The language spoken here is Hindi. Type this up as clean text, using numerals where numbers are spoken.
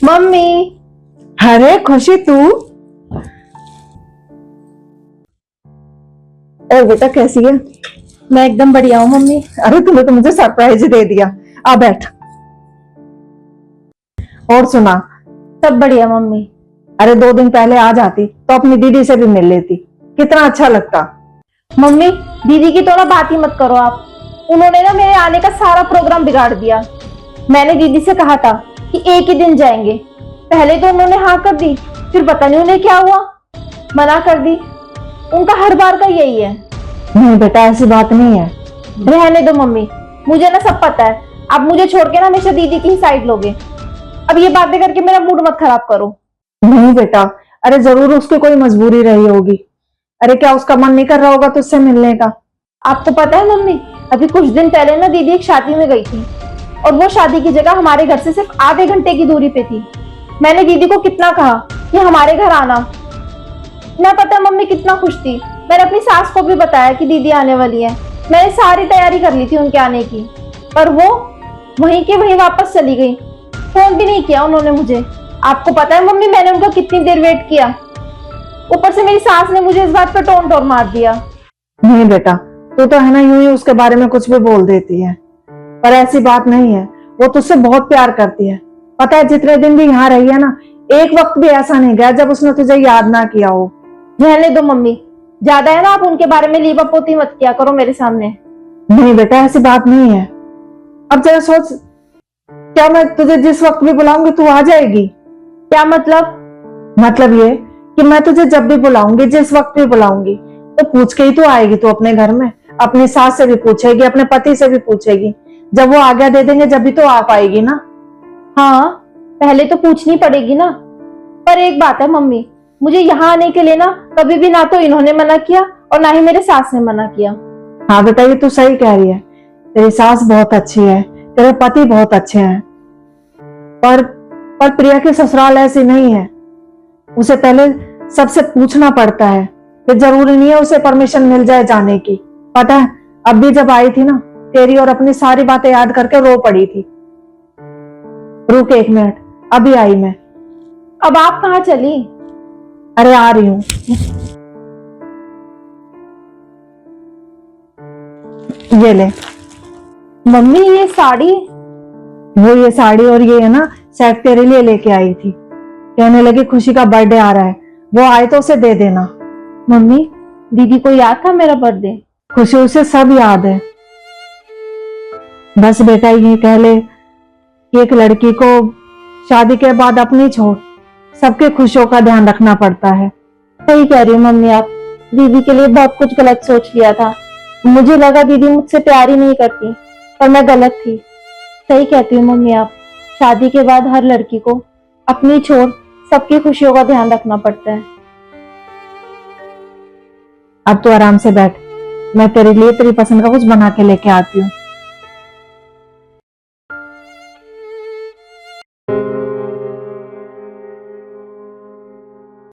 मम्मी। अरे खुशी तू। और बेटा कैसी है? मैं एकदम बढ़िया हूँ मम्मी। अरे तूने तो मुझे सरप्राइज ही दे दिया। आ बैठ। और सुना? सब बढ़िया मम्मी। अरे 2 दिन पहले आ जाती तो अपनी दीदी से भी मिल लेती, कितना अच्छा लगता। मम्मी दीदी की तो ना बात ही मत करो आप। उन्होंने ना मेरे आने का सारा प्रोग्राम बिगाड़ दिया। मैंने दीदी से कहा था कि एक ही दिन जाएंगे। पहले तो उन्होंने हाँ कर दी, फिर पता नहीं उन्हें क्या हुआ, मना कर दी। उनका हर बार का यही है। नहीं बेटा ऐसी बात नहीं है। रहने दो मम्मी, मुझे ना सब पता है। आप मुझे छोड़ के ना हमेशा दीदी की ही साइड लोगे। अब ये बातें करके मेरा मूड मत खराब करो। नहीं बेटा, अरे जरूर उसकी कोई मजबूरी रही होगी। अरे क्या उसका मन नहीं कर रहा होगा तुझसे मिलने का? आपको पता है मम्मी, अभी कुछ दिन पहले ना दीदी एक शादी में गई थी और वो शादी की जगह हमारे घर से सिर्फ आधे घंटे की दूरी पे थी। मैंने दीदी को कितना कहा कि हमारे घर आना। ना पता है मम्मी कितना खुश थी। मैंने अपनी सास को भी बताया कि दीदी आने वाली है। मैंने सारी तैयारी कर ली थी उनके आने की, पर वो वहीं के वहीं वापस चली गई। फोन भी नहीं किया उन्होंने मुझे। आपको पता है मम्मी मैंने उनका कितनी देर वेट किया। ऊपर से मेरी सास ने मुझे इस बात पर टोन टोन मार दिया। नहीं बेटा, तू तो है ना यूं ही उसके बारे में कुछ भी बोल देती है, पर ऐसी बात नहीं है। वो तुझसे बहुत प्यार करती है। पता है जितने दिन भी यहाँ रही है ना, एक वक्त भी ऐसा नहीं गया जब उसने तुझे याद ना किया हो। रहने दो मम्मी, ज्यादा है ना आप उनके बारे में लीवा पोती मत किया करो मेरे सामने। नहीं बेटा ऐसी बात नहीं है। अब जरा सोच, क्या मैं तुझे जिस वक्त भी बुलाऊंगी तू आ जाएगी? क्या मतलब? मतलब ये कि मैं तुझे जब भी बुलाऊंगी, जिस वक्त भी बुलाऊंगी, तो पूछ के ही तो आएगी तू अपने घर में। अपनी सास से भी पूछेगी, अपने पति से भी पूछेगी। जब वो आज्ञा दे देंगे जब भी तो आ पाएगी ना। हाँ, पहले तो पूछनी पड़ेगी ना। पर एक बात है मम्मी, मुझे यहाँ आने के लिए ना कभी भी ना तो इन्होंने मना किया और ना ही मेरे सास ने मना किया। हाँ बेटा ये तू सही कह रही है। तेरी सास बहुत अच्छी है, तेरे पति बहुत अच्छे हैं, पर प्रिया की ससुराल ऐसी नहीं है। उसे पहले सबसे पूछना पड़ता है। फिर जरूरी नहीं है उसे परमिशन मिल जाए जाने की। पता है अब भी जब आई थी ना, तेरी और अपनी सारी बातें याद करके रो पड़ी थी। रुक 1 मिनट, अभी आई मैं। अब आप कहाँ चली? अरे आ रही हूँ, ये ले। मम्मी ये साड़ी? वो ये साड़ी और ये है ना सेट तेरे लिए लेके आई थी। कहने लगी खुशी का बर्थडे आ रहा है, वो आए तो उसे दे देना। मम्मी दीदी को याद था मेरा बर्थडे? खुशी उसे सब याद है। बस बेटा ये कह ले कि एक लड़की को शादी के बाद अपनी छोड़ सबके खुशियों का ध्यान रखना पड़ता है। सही कह रही हो मम्मी आप। दीदी के लिए बहुत कुछ गलत सोच लिया था। मुझे लगा दीदी मुझसे प्यार ही नहीं करती, पर मैं गलत थी। सही कहती हूँ मम्मी आप। शादी के बाद हर लड़की को अपनी छोड़ सबकी खुशियों का ध्यान रखना पड़ता है। अब तो आराम से बैठ, मैं तेरे लिए तेरी पसंद का कुछ बना के लेके आती हूँ।